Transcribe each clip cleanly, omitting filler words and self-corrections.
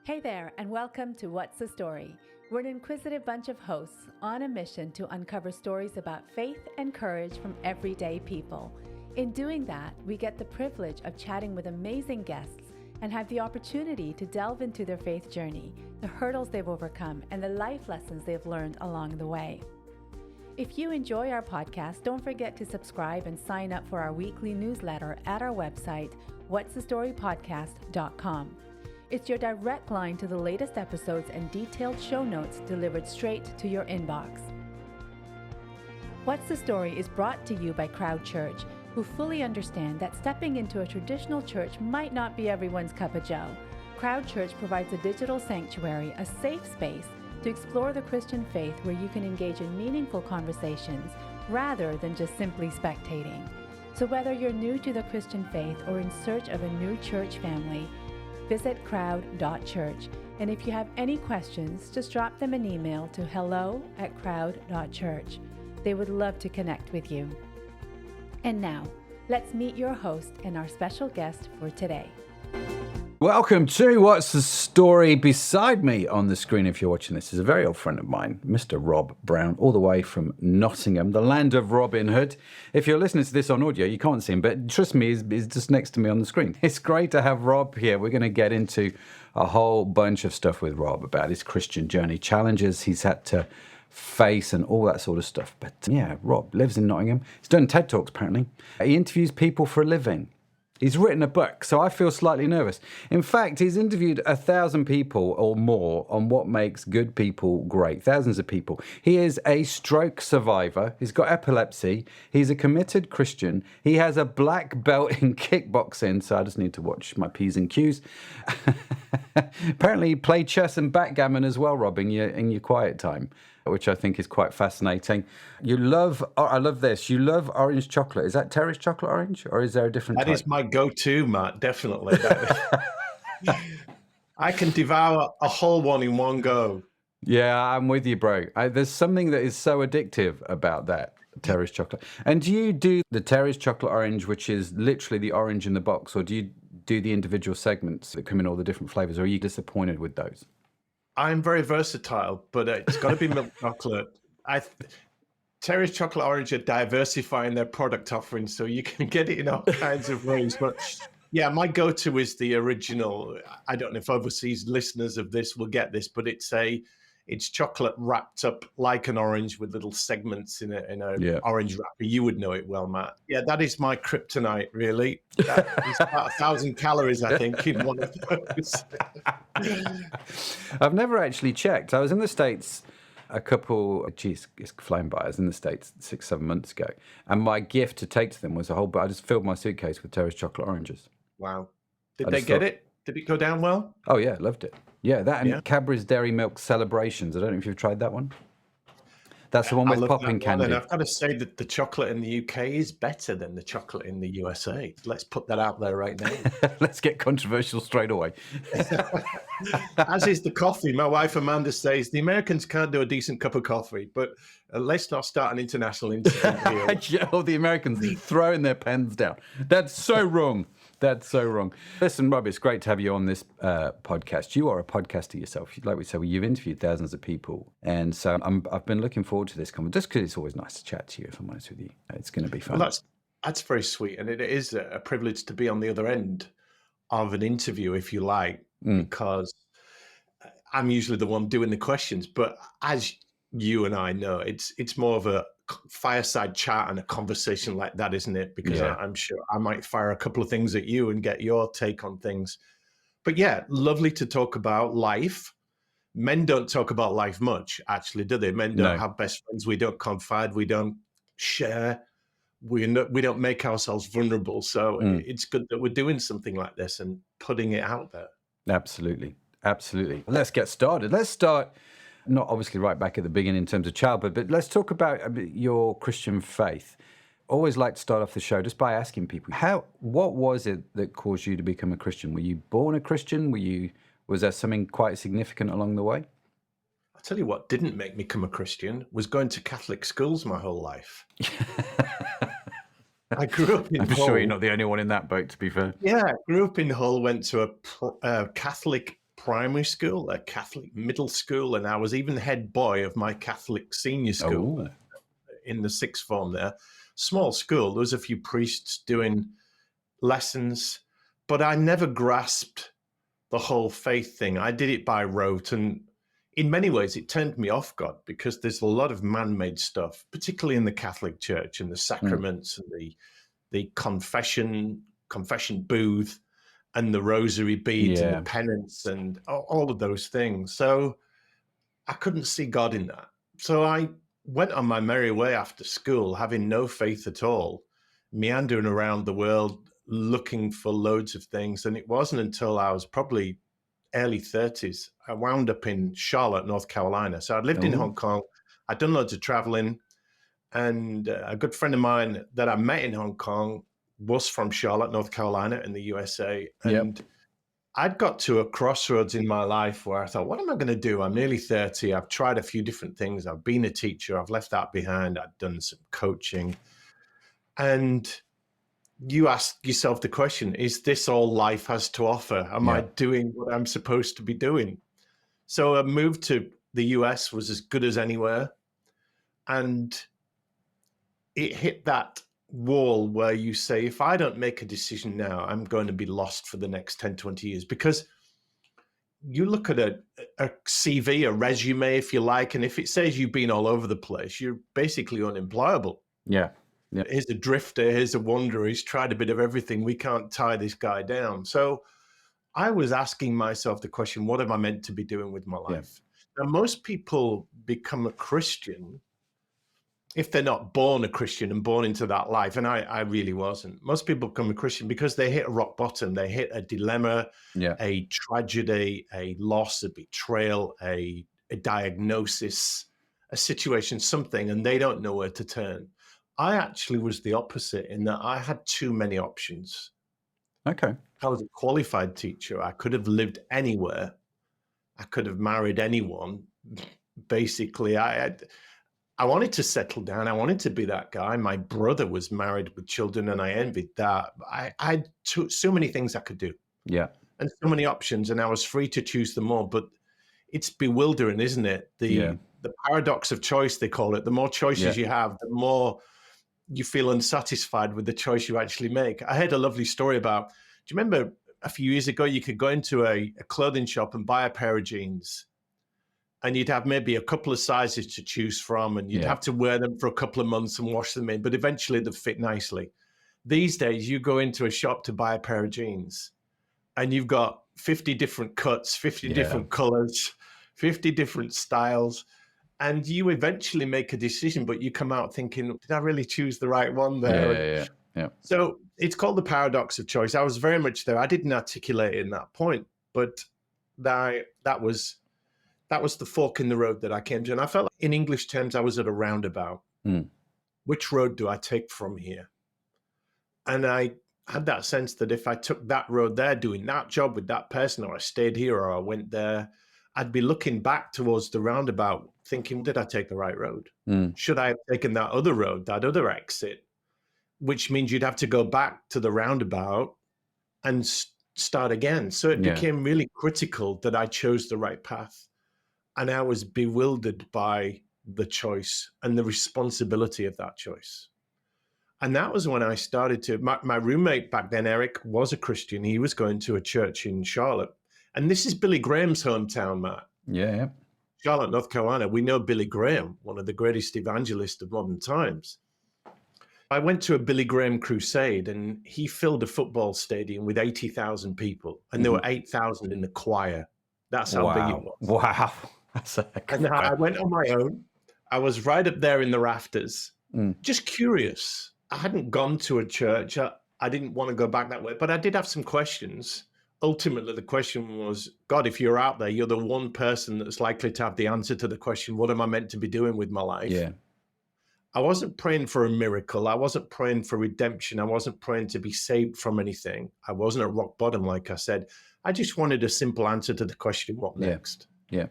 Hey there, and welcome to What's the Story? We're an inquisitive bunch of hosts on a mission to uncover stories about faith and courage from everyday people. In doing that, we get the privilege of chatting with amazing guests and have the opportunity to delve into their faith journey, the hurdles they've overcome, and the life lessons they've learned along the way. If you enjoy our podcast, don't forget to subscribe and sign up for our weekly newsletter at our website, whatsthestorypodcast.com. It's your direct line to the latest episodes and detailed show notes delivered straight to your inbox. What's the Story is brought to you by Crowd Church, who fully understand that stepping into a traditional church might not be everyone's cup of joe. Crowd Church provides a digital sanctuary, a safe space to explore the Christian faith where you can engage in meaningful conversations rather than just simply spectating. So whether you're new to the Christian faith or in search of a new church family, visit crowd.church. And if you have any questions, just drop them an email to hello@crowd.church. They would love to connect with you. And now, let's meet your host and our special guest for today. Welcome to What's the Story. Beside me on the screen, if you're watching this, is a very old friend of mine, Mr. Rob Brown, all the way from Nottingham, the land of Robin Hood. If you're listening to this on audio, you can't see him, but trust me, he's just next to me on the screen. It's great to have Rob here. We're going to get into a whole bunch of stuff with Rob about his Christian journey, challenges he's had to face and all that sort of stuff. But yeah, Rob lives in Nottingham. He's done TED Talks, apparently. He interviews people for a living. He's written a book, so I feel slightly nervous. In fact, he's interviewed 1,000 people or more on what makes good people great, thousands of people. He is a stroke survivor. He's got epilepsy. He's a committed Christian. He has a black belt in kickboxing, so I just need to watch my P's and Q's. Apparently, you play chess and backgammon as well, Rob, in your quiet time, which I think is quite fascinating. I love this, you love orange chocolate. Is that Terry's chocolate orange, or is there a different type? That is my go-to, Matt, definitely. I can devour a whole one in one go. Yeah, I'm with you, bro. There's something that is so addictive about that, Terry's chocolate. And do you do the Terry's chocolate orange, which is literally the orange in the box, or do you do the individual segments that come in all the different flavors, or are you disappointed with those? I'm very versatile, but it's got to be milk chocolate. Terry's Chocolate Orange are diversifying their product offering, so you can get it in all kinds of ways. But yeah, my go-to is the original. I don't know if overseas listeners of this will get this, but it's chocolate wrapped up like an orange with little segments in a orange wrapper. You would know it well, Matt. Yeah, that is my kryptonite, really. That is about 1,000 calories, I think, in one of those. I've never actually checked. I was in the States it's flown by. I was in the States 6-7 months ago, and my gift to take to them was I just filled my suitcase with Terry's chocolate oranges. Wow. Did they get it? Did it go down well? Oh yeah, loved it. Yeah, that and Cadbury's Dairy Milk Celebrations. I don't know if you've tried that one. That's the one with popping candy. And I've got to say that the chocolate in the UK is better than the chocolate in the USA. Let's put that out there right now. Let's get controversial straight away. As is the coffee. My wife Amanda says the Americans can't do a decent cup of coffee, but let's not start an international incident here. Yeah, the Americans throwing their pens down. That's so wrong. That's so wrong. Listen, Rob, it's great to have you on this podcast. You are a podcaster yourself. Like we said, you've interviewed thousands of people. And so I've been looking forward to this conversation, just because it's always nice to chat to you, if I'm honest with you. It's going to be fun. Well, that's very sweet. And it is a privilege to be on the other end of an interview, if you like, because I'm usually the one doing the questions. But as you and I know, it's more of a fireside chat and a conversation like that, isn't it? Because I'm sure I might fire a couple of things at you and get your take on things. But yeah, lovely to talk about life. Men don't talk about life much, actually, do they? Men don't have best friends. We don't confide. We don't share. We don't make ourselves vulnerable. So it's good that we're doing something like this and putting it out there. Absolutely. Absolutely. Let's get started. Let's start not obviously right back at the beginning in terms of childhood, but let's talk about your Christian faith. Always like to start off the show just by asking people, what was it that caused you to become a Christian? Were you born a Christian? Was there something quite significant along the way? I'll tell you what didn't make me become a Christian was going to Catholic schools my whole life. I grew up in Hull. Sure you're not the only one in that boat, to be fair. Yeah, I grew up in Hull, went to a Catholic primary school, a Catholic middle school, and I was even head boy of my Catholic senior school in the sixth form there. Small school, there was a few priests doing lessons, but I never grasped the whole faith thing. I did it by rote, and in many ways it turned me off God, because there's a lot of man-made stuff, particularly in the Catholic Church, and the sacraments and the confession booth and the rosary beads and the penance and all of those things. So I couldn't see God in that. So I went on my merry way after school, having no faith at all, meandering around the world, looking for loads of things. And it wasn't until I was probably early 30s, I wound up in Charlotte, North Carolina. So I'd lived in Hong Kong. I'd done loads of traveling. And a good friend of mine that I met in Hong Kong was from Charlotte, North Carolina in the USA. And I'd got to a crossroads in my life where I thought, what am I going to do? I'm nearly 30. I've tried a few different things. I've been a teacher. I've left that behind. I've done some coaching. And you ask yourself the question, is this all life has to offer? Am I doing what I'm supposed to be doing? So a move to the US was as good as anywhere. And it hit that wall where you say, if I don't make a decision now, I'm going to be lost for the next 10, 20 years. Because you look at a CV, a resume, if you like, and if it says you've been all over the place, you're basically unemployable. Yeah. Here's a drifter, here's a wanderer, he's tried a bit of everything. We can't tie this guy down. So I was asking myself the question, what am I meant to be doing with my life? Now, most people become a Christian if they're not born a Christian and born into that life. And I really wasn't. Most people become a Christian because they hit a rock bottom. They hit a dilemma, a tragedy, a loss, a betrayal, a diagnosis, a situation, something, and they don't know where to turn. I actually was the opposite in that I had too many options. Okay. I was a qualified teacher. I could have lived anywhere. I could have married anyone. Basically, I wanted to settle down. I wanted to be that guy. My brother was married with children, and I envied that. I had so many things I could do. Yeah. And so many options, and I was free to choose them all. But it's bewildering, isn't it? The paradox of choice, they call it. The more choices you have, the more you feel unsatisfied with the choice you actually make. I heard a lovely story about, do you remember a few years ago, you could go into a clothing shop and buy a pair of jeans, and you'd have maybe a couple of sizes to choose from, and you'd have to wear them for a couple of months and wash them in, but eventually they'd fit nicely. These days, you go into a shop to buy a pair of jeans, and you've got 50 different cuts, 50 different colors, 50 different styles, and you eventually make a decision, but you come out thinking, did I really choose the right one there? Yeah. So it's called the paradox of choice. I was very much there. I didn't articulate it in that point, but that was the fork in the road that I came to. And I felt like, in English terms, I was at a roundabout. Which road do I take from here? And I had that sense that if I took that road there, doing that job with that person, or I stayed here or I went there, I'd be looking back towards the roundabout thinking, did I take the right road? Should I have taken that other road, that other exit? Which means you'd have to go back to the roundabout and start again. So it became really critical that I chose the right path. And I was bewildered by the choice and the responsibility of that choice. And that was when I started to, my roommate back then, Eric, was a Christian. He was going to a church in Charlotte. And this is Billy Graham's hometown, Matt. Yeah. Charlotte, North Carolina. We know Billy Graham, one of the greatest evangelists of modern times. I went to a Billy Graham crusade, and he filled a football stadium with 80,000 people. And there were 8,000 in the choir. That's how big it was. Wow. And I went on my own. I was right up there in the rafters, just curious. I hadn't gone to a church. I didn't want to go back that way, but I did have some questions. Ultimately, the question was, God, if you're out there, you're the one person that's likely to have the answer to the question, what am I meant to be doing with my life? Yeah. I wasn't praying for a miracle. I wasn't praying for redemption. I wasn't praying to be saved from anything. I wasn't at rock bottom, like I said. I just wanted a simple answer to the question, what next? Yeah.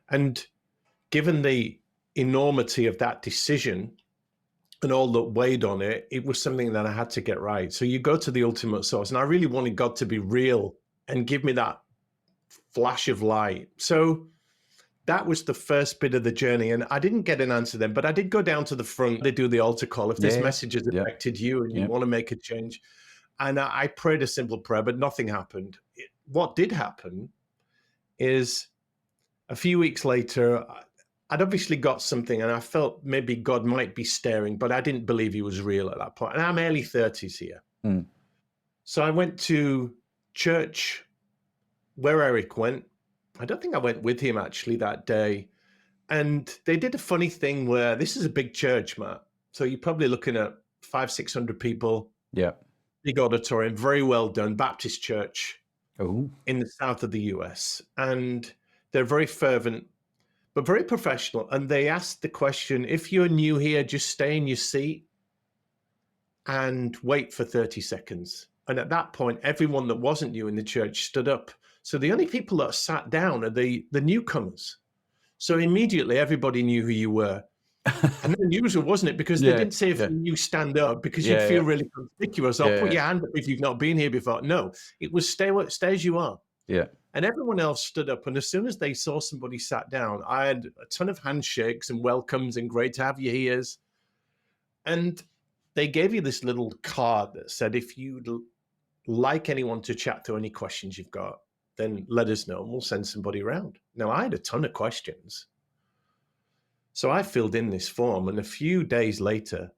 And given the enormity of that decision and all that weighed on it, it was something that I had to get right. So you go to the ultimate source. And I really wanted God to be real and give me that flash of light. So that was the first bit of the journey. And I didn't get an answer then, but I did go down to the front. They do the altar call. If this message has affected you and you want to make a change. And I prayed a simple prayer, but nothing happened. What did happen is a few weeks later, I'd obviously got something and I felt maybe God might be staring, but I didn't believe he was real at that point. And I'm early 30s here. So I went to church where Eric went. I don't think I went with him actually that day. And they did a funny thing where this is a big church, Matt. So you're probably looking at 500-600 people. Yeah. Big auditorium, very well done, Baptist church in the south of the US. And they're very fervent, but very professional. And they asked the question, if you're new here, just stay in your seat and wait for 30 seconds. And at that point, everyone that wasn't new in the church stood up. So the only people that sat down are the newcomers. So immediately everybody knew who you were. And unusual, wasn't it? Because they didn't say if you stand up because you'd feel really conspicuous or put your hand up if you've not been here before. No, it was stay as you are. Yeah. And everyone else stood up. And as soon as they saw somebody sat down, I had a ton of handshakes and welcomes and great to have you here. And they gave you this little card that said, if you'd like anyone to chat through any questions you've got, then let us know and we'll send somebody around. Now, I had a ton of questions. So I filled in this form, and a few days later,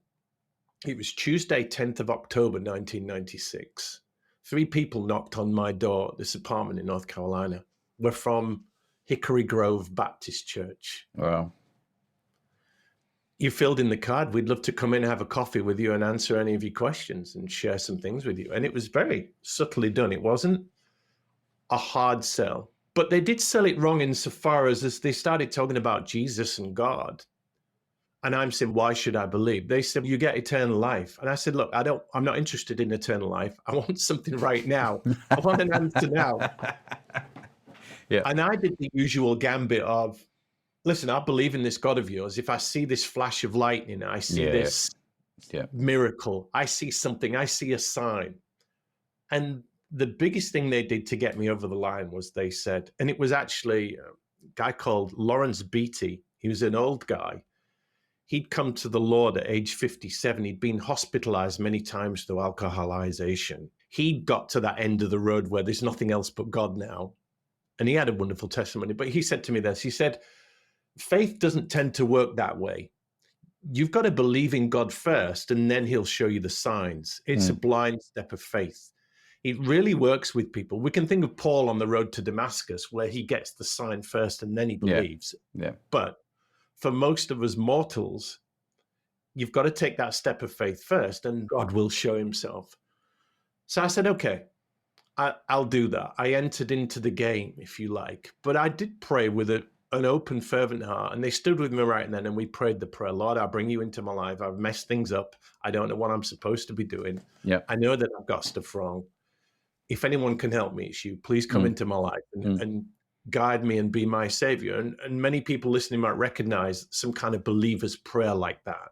it was Tuesday, 10th of October, 1996. 3 people knocked on my door at this apartment in North Carolina. We're from Hickory Grove Baptist Church. Wow. You filled in the card. We'd love to come in and have a coffee with you and answer any of your questions and share some things with you. And it was very subtly done. It wasn't a hard sell. But they did sell it wrong insofar as they started talking about Jesus and God. And I'm saying, why should I believe? They said, you get eternal life. And I said, look, I'm not interested in eternal life. I want something right now. I want an answer now. And I did the usual gambit of, listen, I believe in this God of yours. If I see this flash of lightning, I see this miracle, I see something, I see a sign. And the biggest thing they did to get me over the line was they said, and it was actually a guy called Lawrence Beatty. He was an old guy. He'd come to the Lord at age 57. He'd been hospitalized many times through alcoholization. He got to that end of the road where there's nothing else but God now. And he had a wonderful testimony. But he said to me this, he said, faith doesn't tend to work that way. You've got to believe in God first, and then he'll show you the signs. It's a blind step of faith. It really works with people. We can think of Paul on the road to Damascus, where he gets the sign first and then he believes. But for most of us mortals, you've got to take that step of faith first, and God will show himself. So I said, okay, I'll do that. I entered into the game, if you like. But I did pray with an open, fervent heart. And they stood with me right then, and we prayed the prayer, Lord, I bring you into my life. I've messed things up. I don't know what I'm supposed to be doing. I know that I've got stuff wrong. If anyone can help me, it's you. Please come into my life and guide me and be my savior. And many people listening might recognize some kind of believer's prayer like that.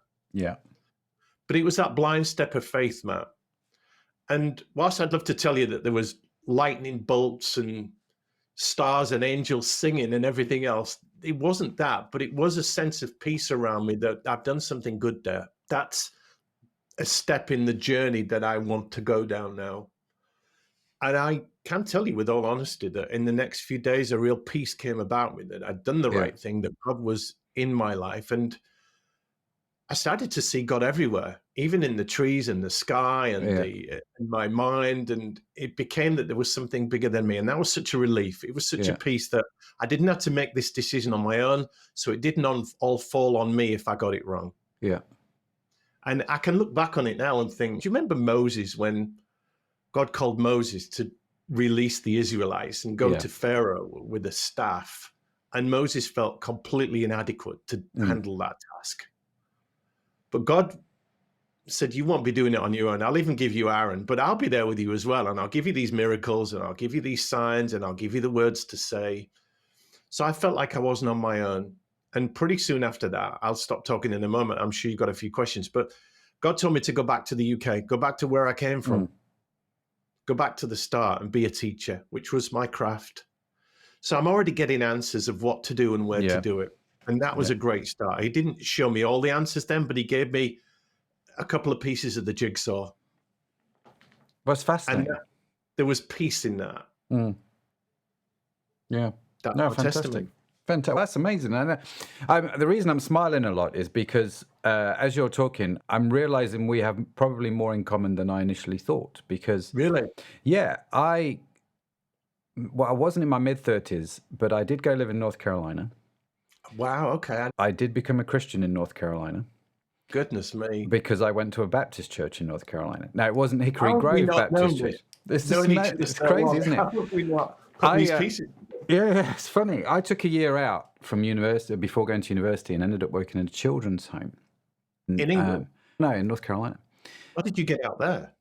But it was that blind step of faith, Matt. And whilst I'd love to tell you that there was lightning bolts and stars and angels singing and everything else, it wasn't that, but it was a sense of peace around me that I've done something good there. That's a step in the journey that I want to go down now. And I can tell you with all honesty that in the next few days, a real peace came about me, that I'd done the right thing, that God was in my life. And I started to see God everywhere, even in the trees and the sky and in my mind. And it became that there was something bigger than me. And that was such a relief. It was such a peace that I didn't have to make this decision on my own. So it didn't all fall on me if I got it wrong. And I can look back on it now and think, do you remember Moses, when God called Moses to release the Israelites and go to Pharaoh with a staff? And Moses felt completely inadequate to handle that task. But God said, you won't be doing it on your own. I'll even give you Aaron, but I'll be there with you as well. And I'll give you these miracles, and I'll give you these signs, and I'll give you the words to say. So I felt like I wasn't on my own. And pretty soon after that, I'll stop talking in a moment. I'm sure you've got a few questions, but God told me to go back to the UK, go back to where I came from, go back to the start and be a teacher, which was my craft. So I'm already getting answers of what to do and where to Yeah. do it. And that was Yeah. a great start. He didn't show me all the answers then, but he gave me a couple of pieces of the jigsaw. Well, it's And fascinating. there was peace in that. Yeah. That's No, my fantastic. testimony. Fantastic. That's amazing. And the reason I'm smiling a lot is because as you're talking, I'm realizing we have probably more in common than I initially thought. Because, Really? yeah, I wasn't in my mid-30s, but I did go live in North Carolina. Wow. Okay. I did become a Christian in North Carolina Goodness me. because I went to a Baptist church in North Carolina. Now, it wasn't Hickory How have we Grove not Baptist known Church. this? It's just Knowing each other it's so crazy, well, isn't it? how have we not put these pieces? Yeah, it's funny. I took a year out from university before going to university and ended up working in a children's home. In England? No, in North Carolina. How did you get out there?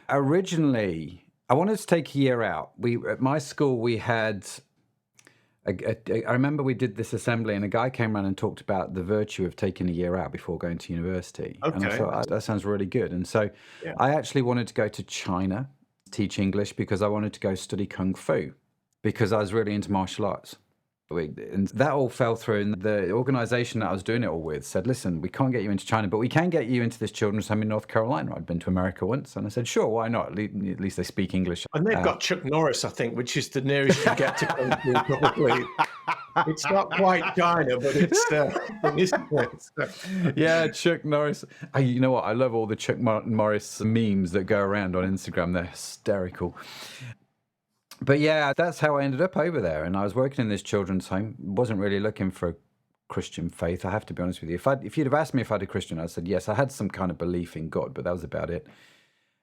Originally, I wanted to take a year out. At my school, we had, I remember we did this assembly and a guy came around and talked about the virtue of taking a year out before going to university. And I Okay. thought, that sounds really good. And so Yeah. I actually wanted to go to China, teach English, because I wanted to go study Kung Fu, because I was really into martial arts. And that all fell through. And the organization that I was doing it all with said, listen, we can't get you into China, but we can get you into this children's home in North Carolina. I'd been to America once. And I said, sure, why not? At least they speak English. And they've got Chuck Norris, I think, which is the nearest you get to Kung Fu, probably. It's not quite China, but it's, isn't it? So, Yeah, Chuck Norris. You know what? I love all the Chuck Norris memes that go around on Instagram. They're hysterical. But yeah, that's how I ended up over there. And I was working in this children's home. Wasn't really looking for a Christian faith, I have to be honest with you. If you'd have asked me if I had a Christian, I said yes. I had some kind of belief in God, but that was about it.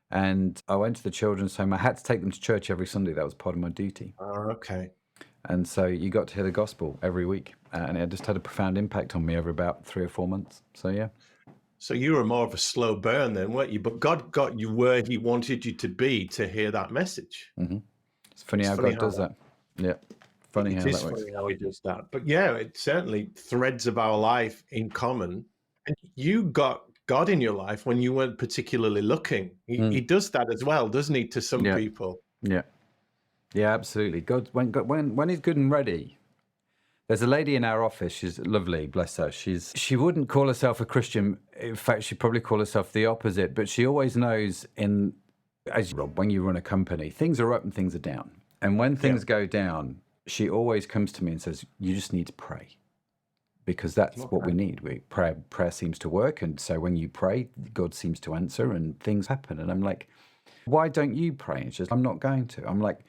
And I went to the children's home. I had to take them to church every Sunday. That was part of my duty. oh, okay. And so you got to hear the gospel every week. And it just had a profound impact on me over about 3 or 4 months. So yeah. So you were more of a slow burn then, weren't you? But God got you where he wanted you to be to hear that message. Mm-hmm. It's funny how God does that. Yeah. Funny how that works. It is funny how he does that. But yeah, it's certainly threads of our life in common. And you got God in your life when you weren't particularly looking. He does that as well, doesn't he, to some people? Yeah. Yeah, absolutely. God, when he's good and ready. There's a lady in our office. She's lovely, bless her. She wouldn't call herself a Christian. In fact, she'd probably call herself the opposite. But she always knows when you run a company, things are up and things are down. And when things go down, she always comes to me and says, you just need to pray. Because that's what we need. Prayer seems to work. And so when you pray, God seems to answer and things happen. And I'm like, why don't you pray? And she's like, I'm not going to. I'm like,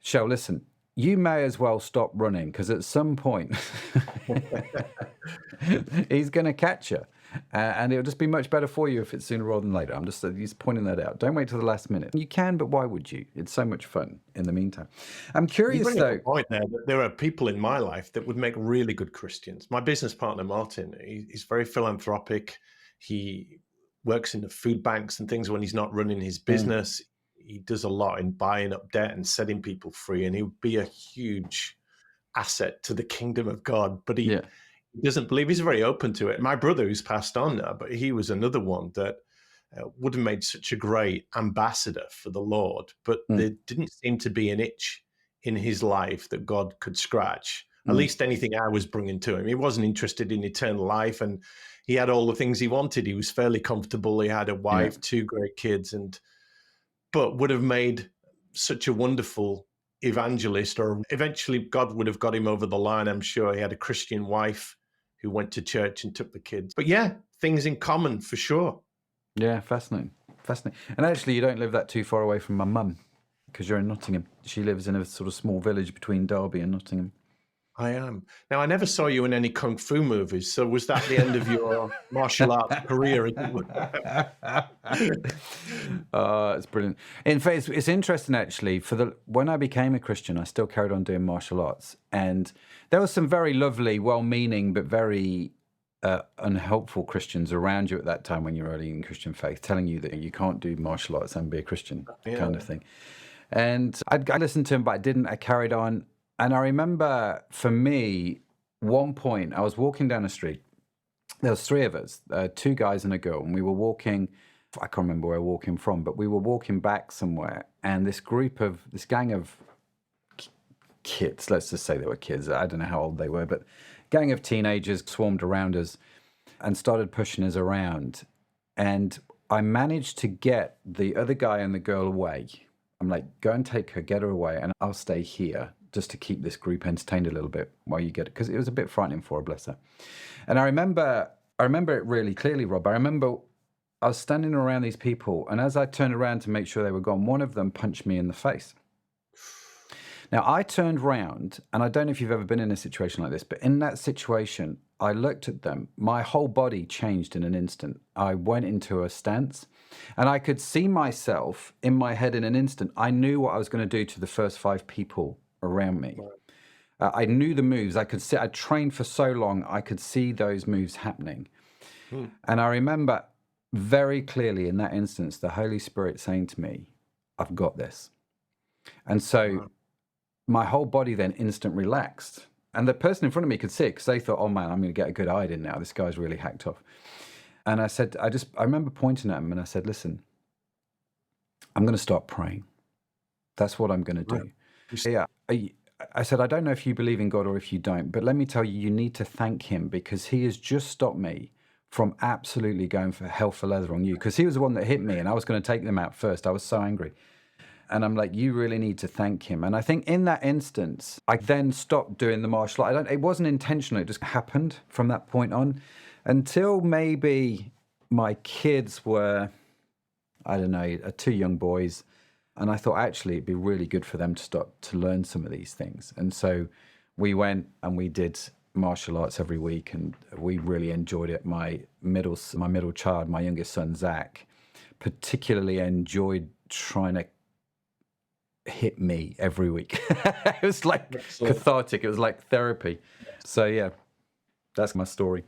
Shell, listen, you may as well stop running because at some point he's going to catch you. And it'll just be much better for you if it's sooner rather than later. I'm just pointing that out. Don't wait till the last minute. You can, but why would you? It's so much fun in the meantime. I'm curious, you bring though. up a point there that there are people in my life that would make really good Christians. My business partner, Martin, he's very philanthropic. He works in the food banks and things when he's not running his business. He does a lot in buying up debt and setting people free. And he would be a huge asset to the kingdom of God. But he doesn't believe, he's very open to it. My brother, who's passed on now, but he was another one that would have made such a great ambassador for the Lord, but there didn't seem to be an itch in his life that God could scratch, at least anything I was bringing to him. He wasn't interested in eternal life, and he had all the things he wanted. He was fairly comfortable. He had a wife, 2 great kids, but would have made such a wonderful evangelist, or eventually God would have got him over the line. I'm sure he had a Christian wife who went to church and took the kids. But yeah, things in common for sure. Yeah, fascinating. And actually, you don't live that too far away from my mum because you're in Nottingham. She lives in a sort of small village between Derby and Nottingham. I am. Now, I never saw you in any Kung Fu movies, so was that the end of your martial arts career? It's brilliant. In fact, it's interesting, actually. When I became a Christian, I still carried on doing martial arts. And there were some very lovely, well-meaning, but very unhelpful Christians around you at that time when you're early in Christian faith, telling you that you can't do martial arts and be a Christian, kind of thing. And I listened to him, but I didn't. I carried on. And I remember, for me, one point, I was walking down the street. There was 3 of us, 2 guys and a girl, and we were walking. I can't remember where we were walking from, but we were walking back somewhere, and this gang of kids. Let's just say they were kids. I don't know how old they were, but gang of teenagers swarmed around us and started pushing us around. And I managed to get the other guy and the girl away. I'm like, go and take her, get her away, and I'll stay here just to keep this group entertained a little bit while you get it, because it was a bit frightening for her, bless her. And I remember it really clearly, Rob. I remember I was standing around these people, and as I turned around to make sure they were gone, one of them punched me in the face. Now, I turned round, and I don't know if you've ever been in a situation like this, but in that situation, I looked at them. My whole body changed in an instant. I went into a stance, and I could see myself in my head in an instant. I knew what I was going to do to the first 5 people around me. I knew the moves. I could see. I trained for so long, I could see those moves happening. And I remember very clearly in that instance, the Holy Spirit saying to me, I've got this. And so my whole body then instant relaxed. And the person in front of me could see it because they thought, oh man, I'm going to get a good hide in now. This guy's really hacked off. And I said, I remember pointing at him and I said, listen, I'm going to start praying. That's what I'm going to do. Yeah. I said, I don't know if you believe in God or if you don't, but let me tell you, you need to thank him because he has just stopped me from absolutely going for hell for leather on you, because he was the one that hit me and I was going to take them out first. I was so angry. And I'm like, you really need to thank him. And I think in that instance, I then stopped doing the martial art. It wasn't intentional. It just happened from that point on until maybe my kids were, I don't know, 2 young boys. And I thought, actually, it'd be really good for them to start to learn some of these things. And so we went and we did martial arts every week, and we really enjoyed it. My middle child, my youngest son, Zach, particularly enjoyed trying to hit me every week. It was like cathartic. It was like therapy. So yeah, that's my story.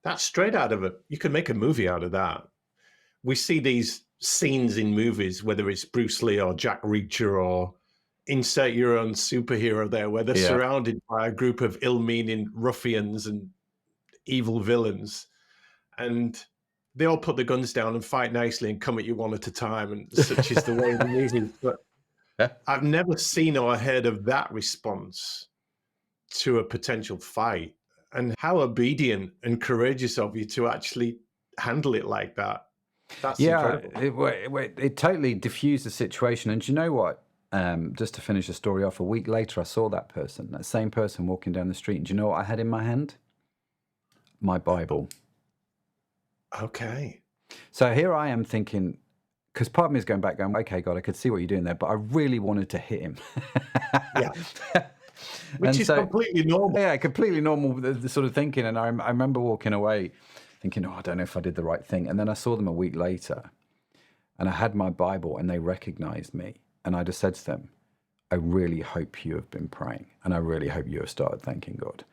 That's straight out of you could make a movie out of that. We see these scenes in movies, whether it's Bruce Lee or Jack Reacher or insert your own superhero there, where they're surrounded by a group of ill-meaning ruffians and evil villains, and they all put the guns down and fight nicely and come at you one at a time, and such is the way of the movie. But I've never seen or heard of that response to a potential fight, and how obedient and courageous of you to actually handle it like that. That's incredible. It totally diffused the situation. And do you know what? Just to finish the story off, a week later, I saw that same person walking down the street. And do you know what I had in my hand? My Bible. Okay. So here I am thinking, because part of me is going back, going, okay, God, I could see what you're doing there, but I really wanted to hit him. Yeah. Which is completely normal. Yeah, completely normal, the sort of thinking. And I remember walking away thinking, I don't know if I did the right thing. And then I saw them a week later and I had my Bible and they recognized me. And I just said to them, I really hope you have been praying and I really hope you have started thanking God.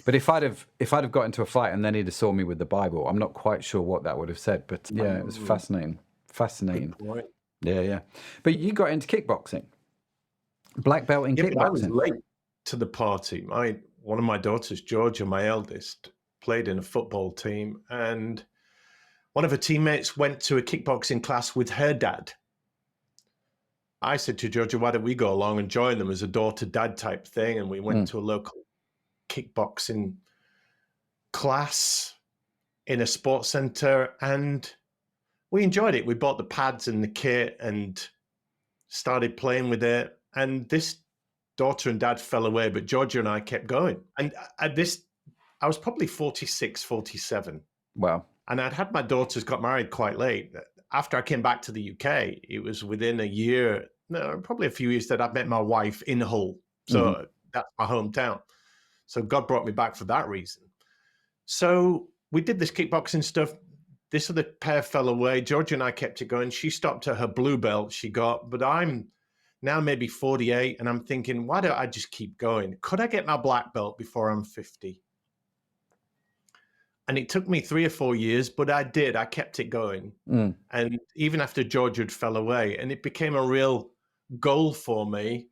But if I'd have got into a fight and then he'd have saw me with the Bible, I'm not quite sure what that would have said. But yeah, it was fascinating. Fascinating. Yeah. But you got into kickboxing. Black belt in kickboxing. I was late to the party. One of my daughters, Georgia, my eldest, played in a football team, and one of her teammates went to a kickboxing class with her dad. I said to Georgia, why don't we go along and join them as a daughter-dad type thing? And we went to a local kickboxing class in a sports center, and we enjoyed it. We bought the pads and the kit and started playing with it. And this daughter and dad fell away, but Georgia and I kept going. And I was probably 46, 47. Wow. And I'd had my daughters got married quite late. After I came back to the UK, it was within a year, no, probably a few years that I met my wife in Hull. So that's my hometown. So God brought me back for that reason. So we did this kickboxing stuff. This other pair fell away. Georgia and I kept it going. She stopped at her blue belt she got, but I'm now maybe 48, and I'm thinking, why don't I just keep going? Could I get my black belt before I'm 50? And it took me 3 or 4 years, but I did. I kept it going. And even after Georgia had fell away, and it became a real goal for me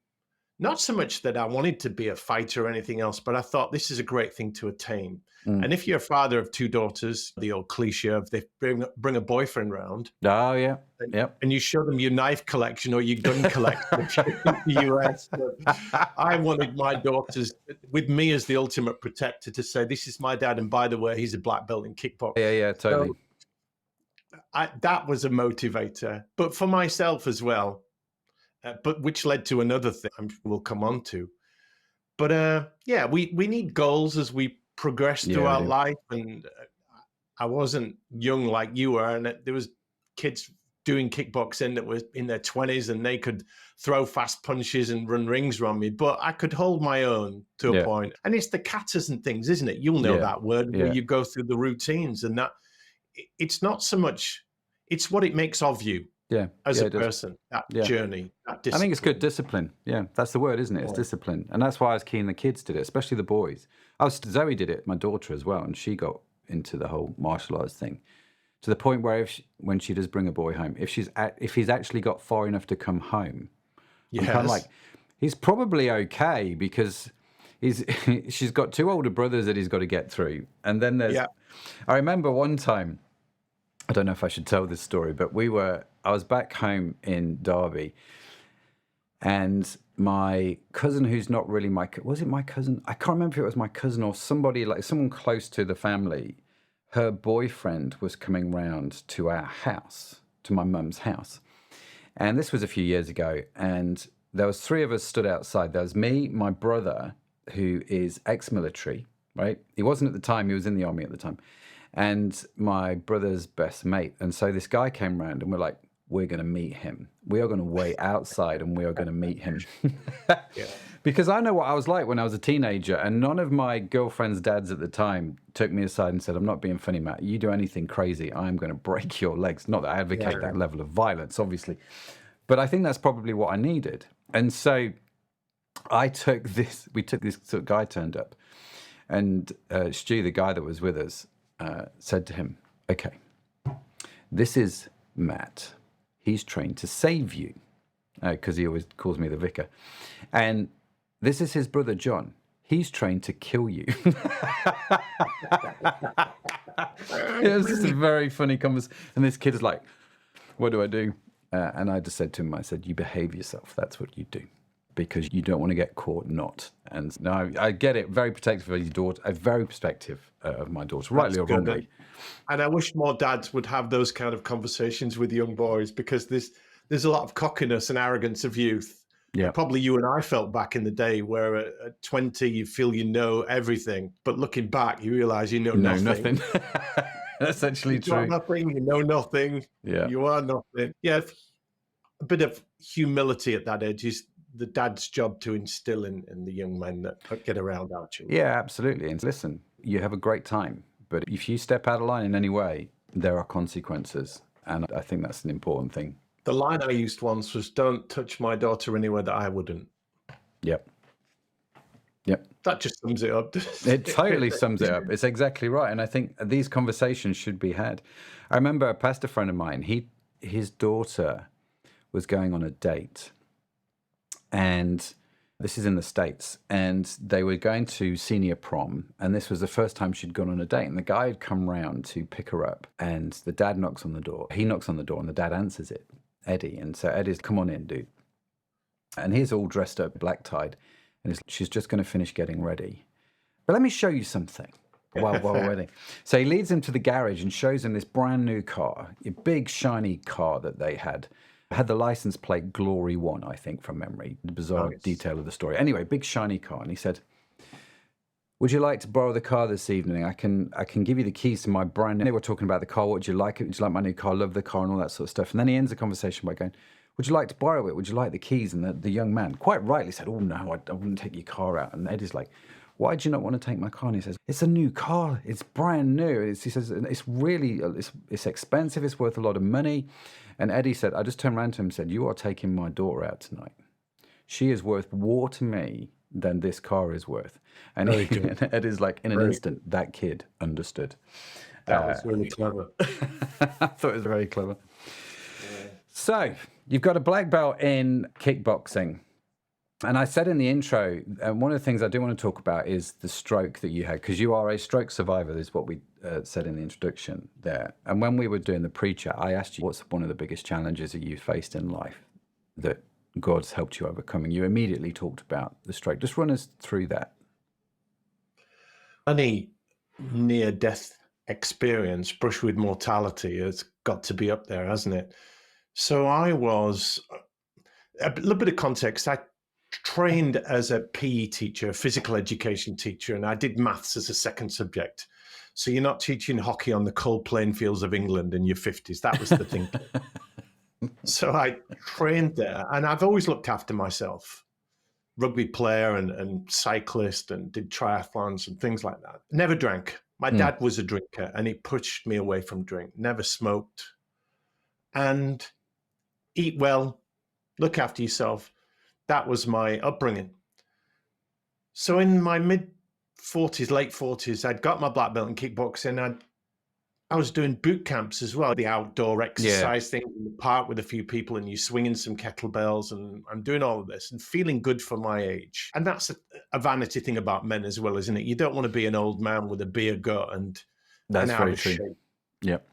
not so much that I wanted to be a fighter or anything else, but I thought this is a great thing to attain. And if you're a father of 2 daughters, the old cliche of they bring a boyfriend round, Oh, yeah. Yep. and you show them your knife collection or your gun collection if you're in the US. But I wanted my daughters, with me as the ultimate protector, to say, this is my dad, and by the way, he's a black belt in kickboxing. Yeah, totally. So that was a motivator. But for myself as well, but which led to another thing we'll come on to. But yeah, we need goals as we progress throughout life. And I wasn't young like you were, and there was kids doing kickboxing that were in their 20s, and they could throw fast punches and run rings around me, but I could hold my own to a point. And it's the katas and things, isn't it? You'll know that word, where you go through the routines, and that it's not so much, it's what it makes of you as a person, that journey, that discipline. I think it's good discipline. Yeah, that's the word, isn't it? It's discipline. And that's why I was keen the kids did it, especially the boys. Zoe did it, my daughter as well, and she got into the whole martial arts thing, to the point where when she does bring a boy home, if he's actually got far enough to come home, I'm kind of like, he's probably okay, because she's got 2 older brothers that he's got to get through. And then there's, I remember one time, I don't know if I should tell this story, but I was back home in Derby, and my cousin, who's not really was it my cousin? I can't remember if it was my cousin or somebody, like someone close to the family. Her boyfriend was coming round to our house, to my mum's house. And this was a few years ago. And there was 3 of us stood outside. There was me, my brother, who is ex-military, right? He wasn't at the time. He was in the army at the time. And my brother's best mate. And so this guy came round, and we're like, we're going to meet him. We are going to wait outside, and we are going to meet him. Because I know what I was like when I was a teenager, and none of my girlfriend's dads at the time took me aside and said, I'm not being funny, Matt. You do anything crazy, I'm going to break your legs. Not that I advocate that level of violence, obviously. But I think that's probably what I needed. And so we took this sort of guy turned up, and Stu, the guy that was with us, said to him, okay, this is Matt. He's trained to save you, because he always calls me the vicar. And this is his brother, John. He's trained to kill you. It was just a very funny conversation. And this kid is like, what do I do? And I just said to him, I said, you behave yourself. That's what you do, because you don't want to get caught not. And now I get it, very protective of his daughter, a very protective of my daughter, rightly or wrongly. And I wish more dads would have those kind of conversations with young boys, because there's a lot of cockiness and arrogance of youth. Yeah, probably you and I felt back in the day, where at 20 you feel you know everything, but looking back you realize you know nothing. That's actually true. You are nothing. You know nothing. Yeah, you are nothing. Yeah, a bit of humility at that age is the dad's job to instill in the young men that get around our children. Yeah, absolutely. And listen, you have a great time, but if you step out of line in any way, there are consequences, and I think that's an important thing. The line I used once was, don't touch my daughter anywhere that I wouldn't. Yep. That just sums it up. It totally sums it up. It's exactly right. And I think these conversations should be had. I remember a pastor friend of mine, his daughter was going on a date, and this is in the States, and they were going to senior prom, and this was the first time she'd gone on a date, and the guy had come round to pick her up, and the dad knocks on the door. He knocks on the door, and the dad answers it, Eddie. And so Eddie's, come on in, dude. And he's all dressed up, black-tied, and she's just going to finish getting ready. But let me show you something while we're waiting. So he leads him to the garage and shows him this brand new car, a big, shiny car that they had the license plate Glory 1, I think, from memory, the bizarre detail of the story. Anyway, big, shiny car. And he said, would you like to borrow the car this evening? I can give you the keys to my brand new. They were talking about the car. What would you like? Would you like my new car? Love the car and all that sort of stuff. And then he ends the conversation by going, would you like to borrow it? Would you like the keys? And the young man quite rightly said, oh, no, I wouldn't take your car out. And Eddie's like, why do you not want to take my car? And he says, it's a new car. It's brand new. He says, it's really, it's expensive. It's worth a lot of money. And Eddie said, I just turned around to him and said, you are taking my daughter out tonight. She is worth more to me than this car is worth. And Eddie's like, in an instant, that kid understood. That was really clever. I thought it was very clever. Yeah. So you've got a black belt in kickboxing. And I said in the intro, one of the things I do want to talk about is the stroke that you had, because you are a stroke survivor, is what we said in the introduction there. And when we were doing the pre-chat, I asked you, what's one of the biggest challenges that you faced in life that God's helped you overcome? And you immediately talked about the stroke. Just run us through that. Any near-death experience, brush with mortality, has got to be up there, hasn't it? So I was, a little bit of context, I trained as a PE teacher, physical education teacher, and I did maths as a second subject. So you're not teaching hockey on the cold playing fields of England in your 50s. That was the thinking. So I trained there, and I've always looked after myself. Rugby player and cyclist, and did triathlons and things like that. Never drank. My dad was a drinker, and he pushed me away from drink. Never smoked. And eat well, look after yourself. That was my upbringing. So in my mid-40s, late 40s, I'd got my black belt in kickboxing. I was doing boot camps as well, the outdoor exercise thing in the park with a few people, and you swinging some kettlebells, and I'm doing all of this and feeling good for my age. And that's a vanity thing about men as well, isn't it? You don't want to be an old man with a beer gut and That's out very of true. shape. Yep.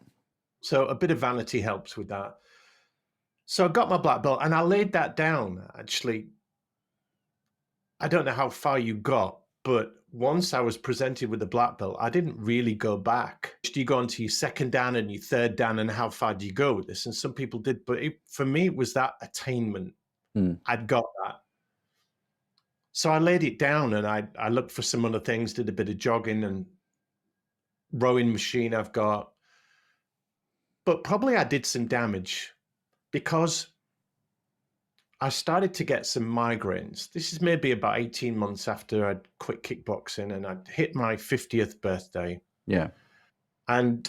So a bit of vanity helps with that. So I got my black belt, and I laid that down. Actually, I don't know how far you got, but once I was presented with the black belt, I didn't really go back. You go on to your second dan and your third dan, and how far do you go with this? And some people did, but for me, it was that attainment. I'd got that. So I laid it down, and I looked for some other things, did a bit of jogging and rowing machine I've got. But probably I did some damage because I started to get some migraines. This is maybe about 18 months after I'd quit kickboxing, and I'd hit my 50th birthday. Yeah. And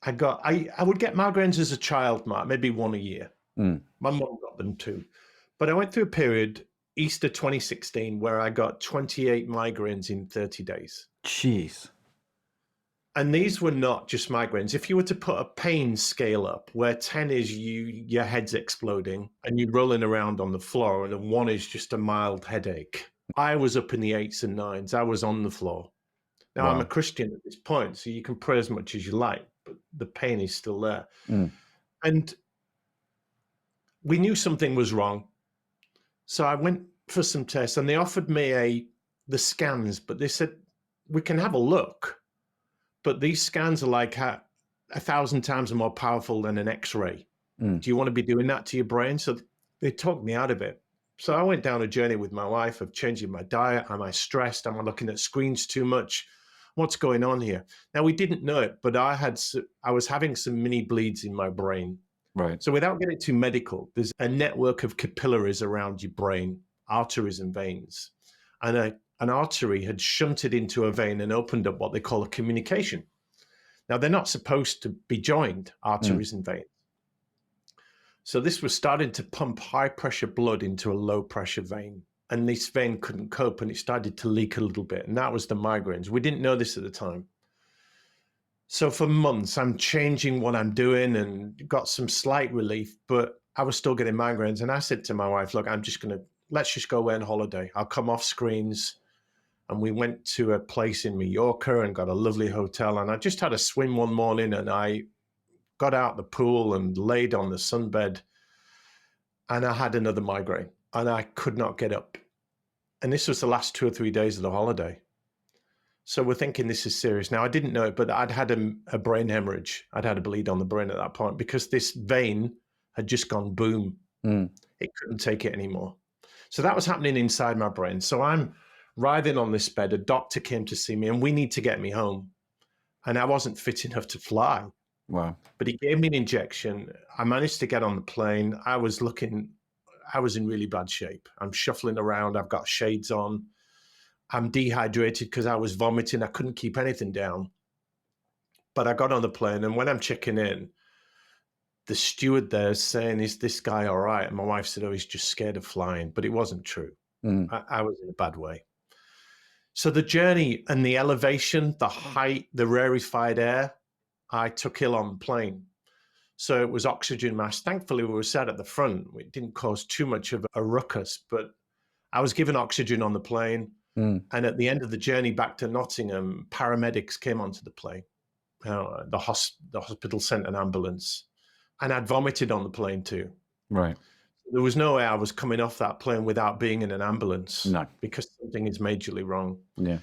I would get migraines as a child, Mark, maybe one a year. My mum got them too. But I went through a period, Easter 2016, where I got 28 migraines in 30 days. Jeez. And these were not just migraines. If you were to put a pain scale up, where 10 is your head's exploding and you're rolling around on the floor, and 1 is just a mild headache, I was up in the 8s and 9s. I was on the floor. Now, I'm a Christian at this point, so you can pray as much as you like, but the pain is still there. And we knew something was wrong. So I went for some tests, and they offered me the scans, but they said, we can have a look, but these scans are like 1,000 times more powerful than an X-ray. Do you want to be doing that to your brain? So they talked me out of it. So I went down a journey with my wife of changing my diet. Am I stressed? Am I looking at screens too much? What's going on here? Now, we didn't know it, but I was having some mini bleeds in my brain. Right. So without getting too medical, there's a network of capillaries around your brain, arteries and veins. And an artery had shunted into a vein and opened up what they call a communication. Now, they're not supposed to be joined, arteries and veins. So this was starting to pump high pressure blood into a low pressure vein. And this vein couldn't cope, and it started to leak a little bit. And that was the migraines. We didn't know this at the time. So for months, I'm changing what I'm doing and got some slight relief, but I was still getting migraines. And I said to my wife, look, let's just go away on holiday. I'll come off screens. And we went to a place in Mallorca and got a lovely hotel. And I just had a swim one morning, and I got out the pool and laid on the sunbed, and I had another migraine, and I could not get up. And this was the last 2 or 3 days of the holiday. So we're thinking this is serious. Now, I didn't know it, but I'd had a brain hemorrhage. I'd had a bleed on the brain at that point because this vein had just gone boom. It couldn't take it anymore. So that was happening inside my brain. So I'm writhing on this bed. A doctor came to see me, and we need to get me home. And I wasn't fit enough to fly. Wow. But he gave me an injection. I managed to get on the plane. I was in really bad shape. I'm shuffling around. I've got shades on. I'm dehydrated because I was vomiting. I couldn't keep anything down. But I got on the plane, and when I'm checking in, the steward there is saying, is this guy all right? And my wife said, oh, he's just scared of flying. But it wasn't true. I was in a bad way. So the journey and the elevation, the height, the rarefied air, I took ill on the plane. So it was oxygen mask. Thankfully, we were sat at the front. It didn't cause too much of a ruckus, but I was given oxygen on the plane. And at the end of the journey back to Nottingham, paramedics came onto the plane. The hospital sent an ambulance, and I'd vomited on the plane too. Right. There was no way I was coming off that plane without being in an ambulance. No. Because something is majorly wrong. Yeah.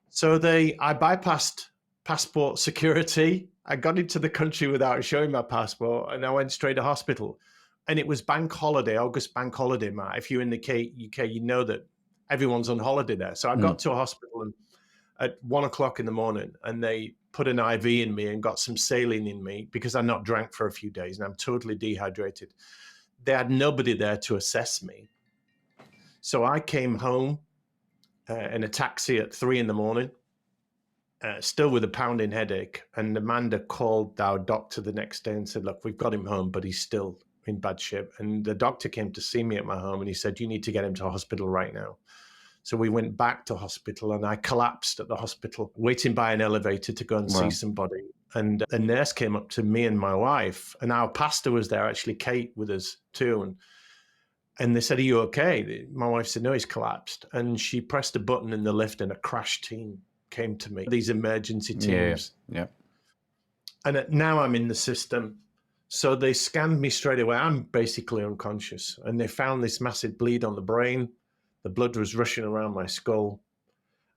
So I bypassed passport security. I got into the country without showing my passport, and I went straight to hospital. And it was bank holiday, August bank holiday, Matt. If you're in the UK, you know that everyone's on holiday there. So I got to a hospital at 1:00 in the morning, and they put an IV in me and got some saline in me because I'd not drank for a few days and I'm totally dehydrated. They had nobody there to assess me. So I came home in a taxi at 3 a.m, still with a pounding headache. And Amanda called our doctor the next day and said, look, we've got him home, but he's still in bad shape. And the doctor came to see me at my home and he said, you need to get him to hospital right now. So we went back to hospital and I collapsed at the hospital, waiting by an elevator to go and see somebody. And a nurse came up to me and my wife, and our pastor was there, actually, Kate, with us too. And they said, are you okay? My wife said, no, he's collapsed. And she pressed a button in the lift and a crash team came to me, these emergency teams. Yeah. And now I'm in the system. So they scanned me straight away. I'm basically unconscious. And they found this massive bleed on the brain. The blood was rushing around my skull.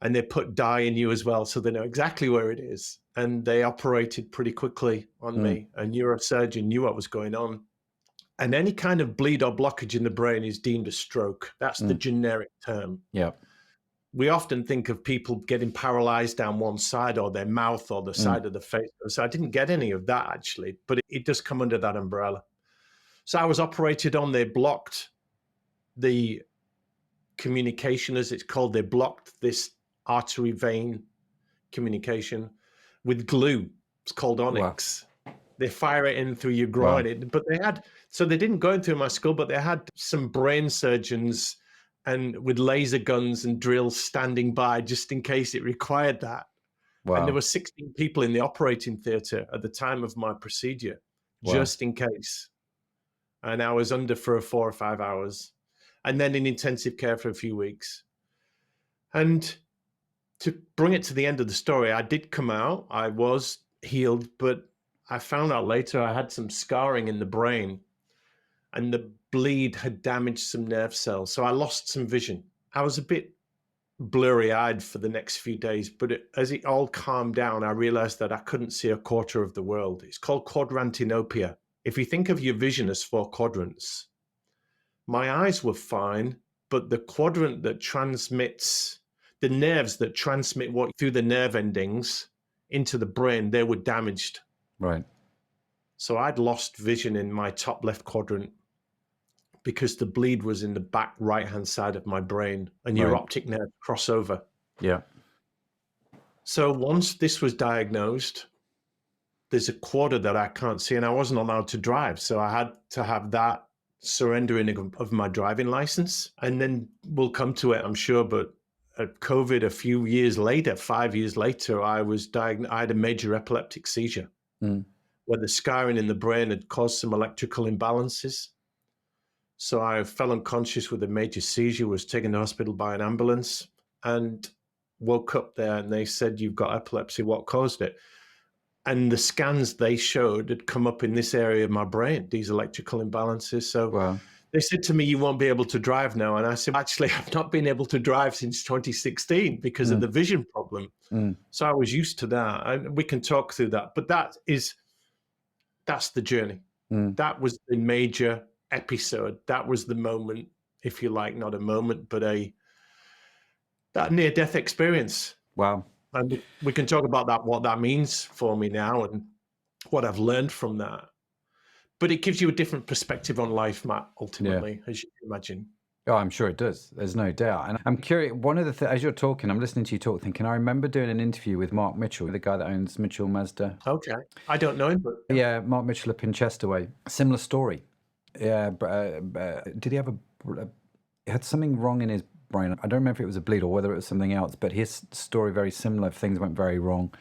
And they put dye in you as well, so they know exactly where it is. And they operated pretty quickly on me. A neurosurgeon knew what was going on. And any kind of bleed or blockage in the brain is deemed a stroke. That's the generic term. Yeah. We often think of people getting paralyzed down one side or their mouth or the side of the face. So I didn't get any of that, actually, but it does come under that umbrella. So I was operated on. They blocked the communication, as it's called. They blocked this artery vein communication with glue. It's called onyx. Wow. They fire it in through your groin. Wow. They didn't go in through my skull, but they had some brain surgeons and with laser guns and drills standing by just in case it required that. Wow. And there were 16 people in the operating theater at the time of my procedure, just in case. And I was under for 4 or 5 hours, and then in intensive care for a few weeks. And to bring it to the end of the story, I did come out. I was healed, but I found out later I had some scarring in the brain, and the bleed had damaged some nerve cells. So I lost some vision. I was a bit blurry-eyed for the next few days, but as it all calmed down, I realized that I couldn't see a quarter of the world. It's called quadrantinopia. If you think of your vision as 4 quadrants, my eyes were fine, but the quadrant that transmits, the nerves that transmit what through the nerve endings into the brain, they were damaged. Right. So I'd lost vision in my top left quadrant because the bleed was in the back right-hand side of my brain, and your optic nerve crossover. Yeah. So once this was diagnosed, there's a quarter that I can't see, and I wasn't allowed to drive. So I had to have that surrendering of my driving license. And then we'll come to it, I'm sure, but at COVID a few years later, 5 years later, I had a major epileptic seizure where the scarring in the brain had caused some electrical imbalances. So I fell unconscious with a major seizure, was taken to hospital by an ambulance, and woke up there, and they said, you've got epilepsy. What caused it? And the scans they showed had come up in this area of my brain, these electrical imbalances. So they said to me, you won't be able to drive now. And I said, actually, I've not been able to drive since 2016 because of the vision problem. So I was used to that. And we can talk through that. But that's the journey. That was the major episode. That was the moment, if you like, not a moment, but that near-death experience. Wow. And we can talk about that, what that means for me now and what I've learned from that. But it gives you a different perspective on life, Matt, ultimately, as you can imagine. Oh, I'm sure it does. There's no doubt. And I'm curious, one of the things, as you're talking, I'm listening to you talk, thinking, I remember doing an interview with Mark Mitchell, the guy that owns Mitchell Mazda. Okay. I don't know him, but... Yeah, Mark Mitchell up in Chesterway. Similar story. Yeah. Did he have he had something wrong in his brain? I don't remember if it was a bleed or whether it was something else, but his story very similar. Things went very wrong.